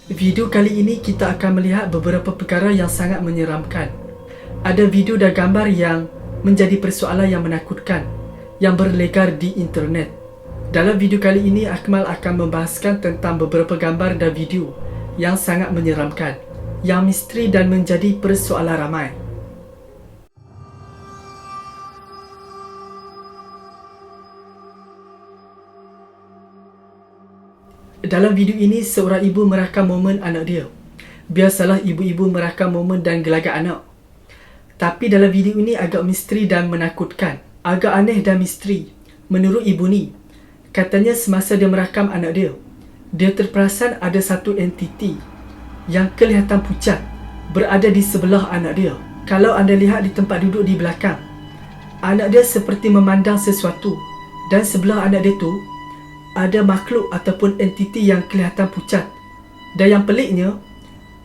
Video kali ini kita akan melihat beberapa perkara yang sangat menyeramkan. Ada video dan gambar yang menjadi persoalan yang menakutkan yang berlegar di internet. Dalam video kali ini, Akmal akan membahaskan tentang beberapa gambar dan video yang sangat menyeramkan, yang misteri dan menjadi persoalan ramai. Dalam video ini, seorang ibu merakam momen anak dia. Biasalah ibu-ibu merakam momen dan gelagat anak. Tapi dalam video ini agak misteri dan menakutkan. Agak aneh dan misteri. Menurut ibu ni, katanya semasa dia merakam anak dia, dia terperasan ada satu entiti yang kelihatan pucat berada di sebelah anak dia. Kalau anda lihat di tempat duduk di belakang, anak dia seperti memandang sesuatu, dan sebelah anak dia tu ada makhluk ataupun entiti yang kelihatan pucat. Dan yang peliknya,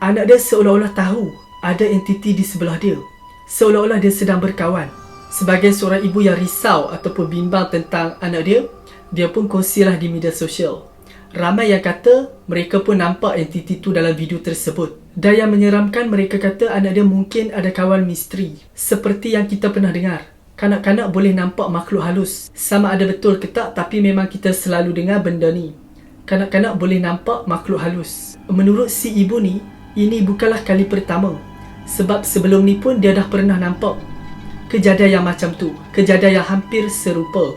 anak dia seolah-olah tahu ada entiti di sebelah dia, seolah-olah dia sedang berkawan. Sebagai seorang ibu yang risau ataupun bimbang tentang anak dia, dia pun kongsilah di media sosial. Ramai yang kata mereka pun nampak entiti tu dalam video tersebut. Dan yang menyeramkan, mereka kata anak dia mungkin ada kawan misteri. Seperti yang kita pernah dengar, kanak-kanak boleh nampak makhluk halus. Sama ada betul ke tak, tapi memang kita selalu dengar benda ni. Kanak-kanak boleh nampak makhluk halus. Menurut si ibu ni, ini bukanlah kali pertama. Sebab sebelum ni pun dia dah pernah nampak kejadian yang macam tu. Kejadian yang hampir serupa.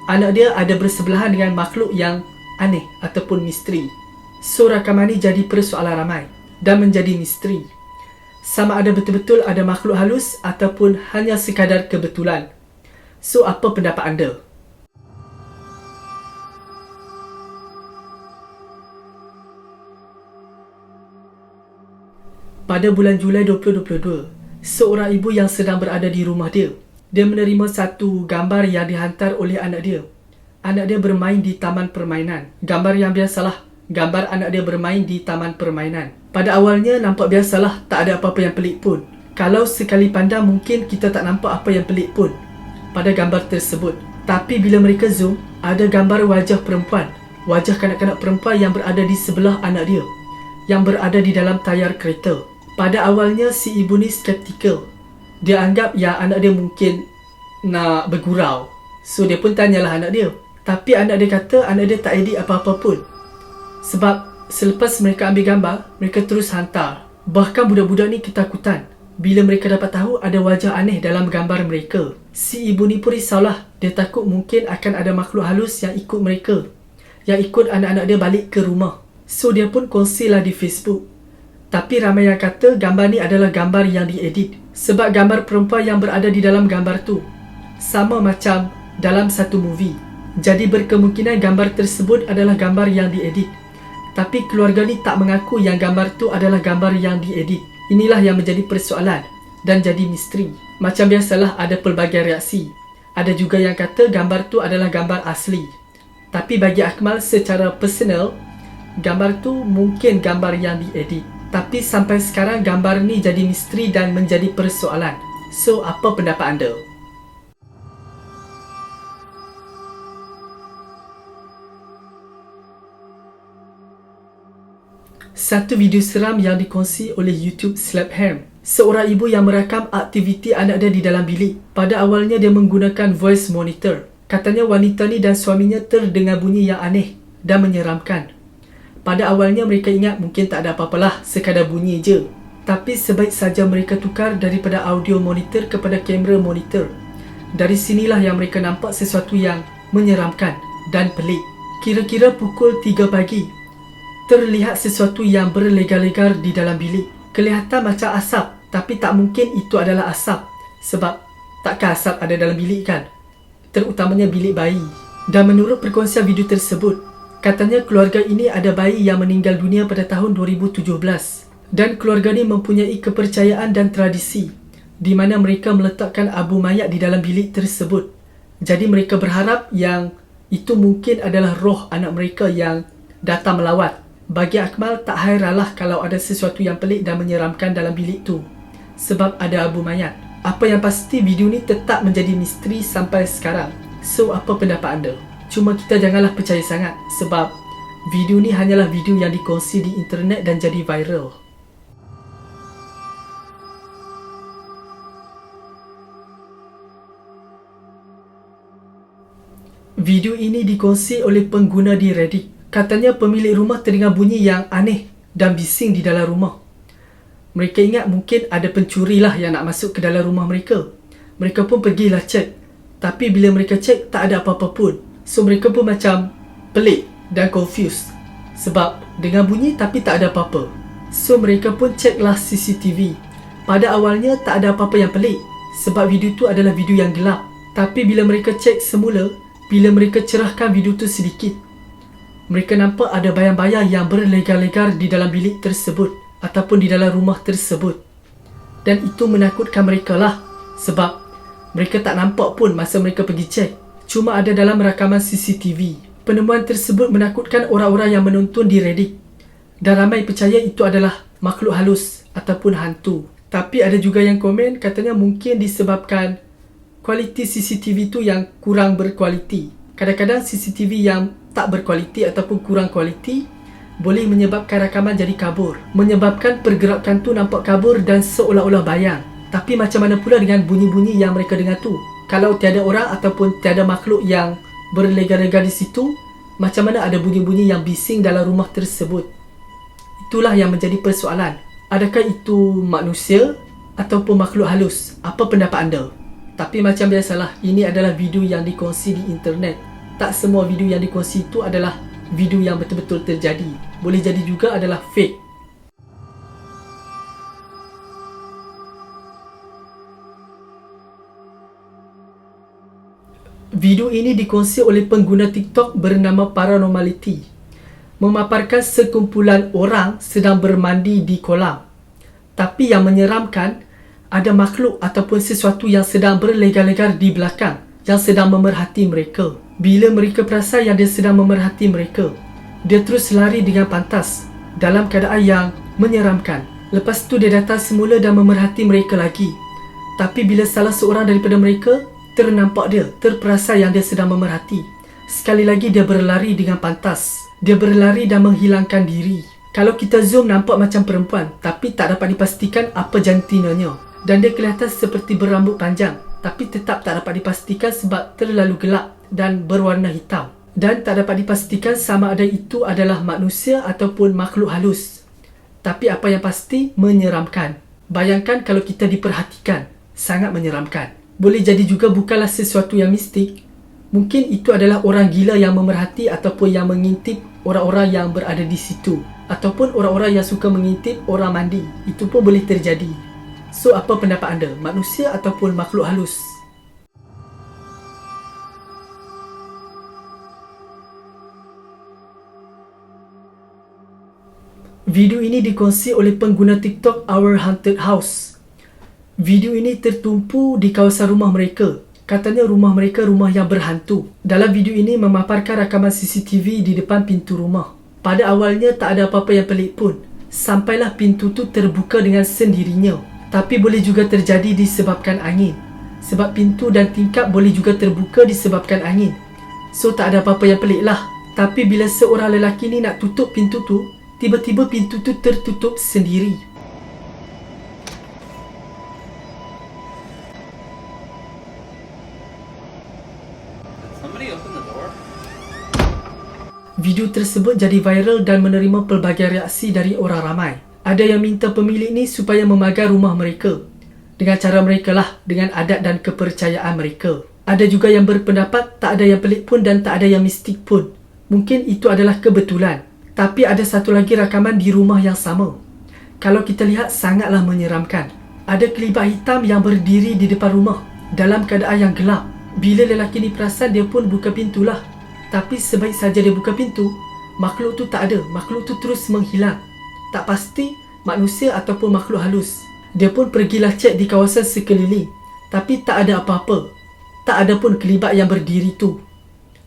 Anak dia ada bersebelahan dengan makhluk yang aneh ataupun misteri. So rakaman ni jadi persoalan ramai dan menjadi misteri. Sama ada betul-betul ada makhluk halus ataupun hanya sekadar kebetulan. So, apa pendapat anda? Pada bulan Julai 2022, seorang ibu yang sedang berada di rumah dia menerima satu gambar yang dihantar oleh anak dia. Anak dia bermain di taman permainan. Gambar yang biasalah, gambar anak dia bermain di taman permainan. Pada awalnya nampak biasalah, tak ada apa-apa yang pelik pun. Kalau sekali pandang mungkin kita tak nampak apa yang pelik pun pada gambar tersebut. Tapi bila mereka zoom, ada gambar wajah perempuan, wajah kanak-kanak perempuan yang berada di sebelah anak dia, yang berada di dalam tayar kereta. Pada awalnya si ibu ni skeptikal. Dia anggap yang anak dia mungkin nak bergurau. So dia pun tanyalah anak dia. Tapi anak dia kata anak dia tak edit apa-apa pun. Sebab selepas mereka ambil gambar, mereka terus hantar. Bahkan budak-budak ni ketakutan bila mereka dapat tahu ada wajah aneh dalam gambar mereka. Si ibu ni pun risaulah. Dia takut mungkin akan ada makhluk halus yang ikut mereka, yang ikut anak-anak dia balik ke rumah. So dia pun kongsilah di Facebook. Tapi ramai yang kata gambar ni adalah gambar yang diedit. Sebab gambar perempuan yang berada di dalam gambar tu sama macam dalam satu movie. Jadi berkemungkinan gambar tersebut adalah gambar yang diedit. Tapi keluarga ni tak mengaku yang gambar tu adalah gambar yang diedit. Inilah yang menjadi persoalan dan jadi misteri. Macam biasalah ada pelbagai reaksi. Ada juga yang kata gambar tu adalah gambar asli. Tapi bagi Akmal secara personal, gambar tu mungkin gambar yang diedit. Tapi sampai sekarang gambar ni jadi misteri dan menjadi persoalan. So, apa pendapat anda? Satu video seram yang dikongsi oleh YouTube Slapham. Seorang ibu yang merakam aktiviti anak dia di dalam bilik. Pada awalnya dia menggunakan voice monitor. Katanya wanita ni dan suaminya terdengar bunyi yang aneh dan menyeramkan. Pada awalnya mereka ingat mungkin tak ada apa-apalah, sekadar bunyi je. Tapi sebaik saja mereka tukar daripada audio monitor kepada kamera monitor. Dari sinilah yang mereka nampak sesuatu yang menyeramkan dan pelik. Kira-kira pukul 3 pagi. Terlihat sesuatu yang berlegar-legar di dalam bilik. Kelihatan macam asap, tapi tak mungkin itu adalah asap. Sebab takkan asap ada dalam bilik kan? Terutamanya bilik bayi. Dan menurut perkongsian video tersebut, katanya keluarga ini ada bayi yang meninggal dunia pada tahun 2017. Dan keluarga ini mempunyai kepercayaan dan tradisi di mana mereka meletakkan abu mayat di dalam bilik tersebut. Jadi mereka berharap yang itu mungkin adalah roh anak mereka yang datang melawat. Bagi Akmal, tak hairanlah kalau ada sesuatu yang pelik dan menyeramkan dalam bilik tu, sebab ada abu mayat. Apa yang pasti, video ni tetap menjadi misteri sampai sekarang. So, apa pendapat anda? Cuma kita janganlah percaya sangat, sebab Video ni hanyalah video yang dikongsi di internet dan jadi viral. Video ini dikongsi oleh pengguna di Reddit. Katanya pemilik rumah terdengar bunyi yang aneh dan bising di dalam rumah. Mereka ingat mungkin ada pencuri lah yang nak masuk ke dalam rumah mereka. Mereka pun pergilah cek. Tapi bila mereka cek, tak ada apa-apa pun. So mereka pun macam pelik dan confused. Sebab dengar bunyi tapi tak ada apa-apa. So mereka pun ceklah CCTV. Pada awalnya tak ada apa-apa yang pelik. Sebab video tu adalah video yang gelap. Tapi bila mereka cek semula, bila mereka cerahkan video tu sedikit, mereka nampak ada bayang-bayang yang berlegar-legar di dalam bilik tersebut ataupun di dalam rumah tersebut. Dan itu menakutkan mereka lah. Sebab mereka tak nampak pun masa mereka pergi cek. Cuma ada dalam rakaman CCTV. Penemuan tersebut menakutkan orang-orang yang menonton di Reddit. Dan ramai percaya itu adalah makhluk halus ataupun hantu. Tapi ada juga yang komen katanya mungkin disebabkan kualiti CCTV tu yang kurang berkualiti. Kadang-kadang CCTV yang tak berkualiti ataupun kurang kualiti boleh menyebabkan rakaman jadi kabur. Menyebabkan pergerakan tu nampak kabur dan seolah-olah bayang. Tapi macam mana pula dengan bunyi-bunyi yang mereka dengar tu? Kalau tiada orang ataupun tiada makhluk yang berlegar-legar di situ, macam mana ada bunyi-bunyi yang bising dalam rumah tersebut? Itulah yang menjadi persoalan. Adakah itu manusia ataupun makhluk halus? Apa pendapat anda? Tapi macam biasalah, ini adalah video yang dikongsi di internet. Tak semua video yang dikongsi itu adalah video yang betul-betul terjadi. Boleh jadi juga adalah fake. Video ini dikongsi oleh pengguna TikTok bernama Paranormality. Memaparkan sekumpulan orang sedang bermandi di kolam. Tapi yang menyeramkan, ada makhluk ataupun sesuatu yang sedang berlegar-legar di belakang, yang sedang memerhati mereka. Bila mereka perasan yang dia sedang memerhati mereka, dia terus lari dengan pantas dalam keadaan yang menyeramkan. Lepas tu dia datang semula dan memerhati mereka lagi. Tapi bila salah seorang daripada mereka ternampak dia, terperasan yang dia sedang memerhati, sekali lagi dia berlari dengan pantas. Dia berlari dan menghilangkan diri. Kalau kita zoom nampak macam perempuan, tapi tak dapat dipastikan apa jantinanya. Dan dia kelihatan seperti berambut panjang, tapi tetap tak dapat dipastikan sebab terlalu gelap dan berwarna hitam. Dan tak dapat dipastikan sama ada itu adalah manusia ataupun makhluk halus. Tapi apa yang pasti, menyeramkan. Bayangkan kalau kita diperhatikan, sangat menyeramkan. Boleh jadi juga bukanlah sesuatu yang mistik. Mungkin itu adalah orang gila yang memerhati ataupun yang mengintip orang-orang yang berada di situ. Ataupun orang-orang yang suka mengintip orang mandi. Itu pun boleh terjadi. So, apa pendapat anda? Manusia ataupun makhluk halus? Video ini dikongsi oleh pengguna TikTok Our Haunted House. Video ini tertumpu di kawasan rumah mereka. Katanya rumah mereka rumah yang berhantu. Dalam video ini memaparkan rakaman CCTV di depan pintu rumah. Pada awalnya tak ada apa-apa yang pelik pun. Sampailah pintu tu terbuka dengan sendirinya. Tapi boleh juga terjadi disebabkan angin. Sebab pintu dan tingkap boleh juga terbuka disebabkan angin. So tak ada apa-apa yang pelik lah. Tapi bila seorang lelaki ni nak tutup pintu tu, tiba-tiba pintu tu tertutup sendiri. Video tersebut jadi viral dan menerima pelbagai reaksi dari orang ramai. Ada yang minta pemilik ni supaya memagar rumah mereka. Dengan cara mereka lah, dengan adat dan kepercayaan mereka. Ada juga yang berpendapat tak ada yang pelik pun dan tak ada yang mistik pun. Mungkin itu adalah kebetulan. Tapi ada satu lagi rakaman di rumah yang sama. Kalau kita lihat sangatlah menyeramkan. Ada kelibat hitam yang berdiri di depan rumah dalam keadaan yang gelap. Bila lelaki ni perasan, dia pun buka pintulah. Tapi sebaik saja dia buka pintu, makhluk tu tak ada. Makhluk tu terus menghilang. Tak pasti manusia ataupun makhluk halus. Dia pun pergilah cek di kawasan sekeliling. Tapi tak ada apa-apa. Tak ada pun kelibat yang berdiri tu.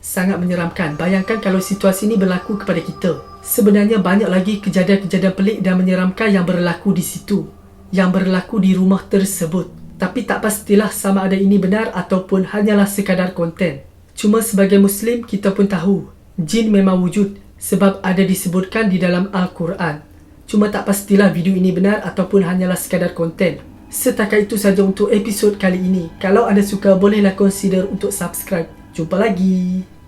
Sangat menyeramkan. Bayangkan kalau situasi ini berlaku kepada kita. Sebenarnya banyak lagi kejadian-kejadian pelik dan menyeramkan yang berlaku di situ. Yang berlaku di rumah tersebut. Tapi tak pastilah sama ada ini benar ataupun hanyalah sekadar konten. Cuma sebagai Muslim, kita pun tahu jin memang wujud sebab ada disebutkan di dalam Al-Quran. Cuma tak pastilah video ini benar ataupun hanyalah sekadar konten. Setakat itu saja untuk episod kali ini. Kalau anda suka, bolehlah consider untuk subscribe. Jumpa lagi.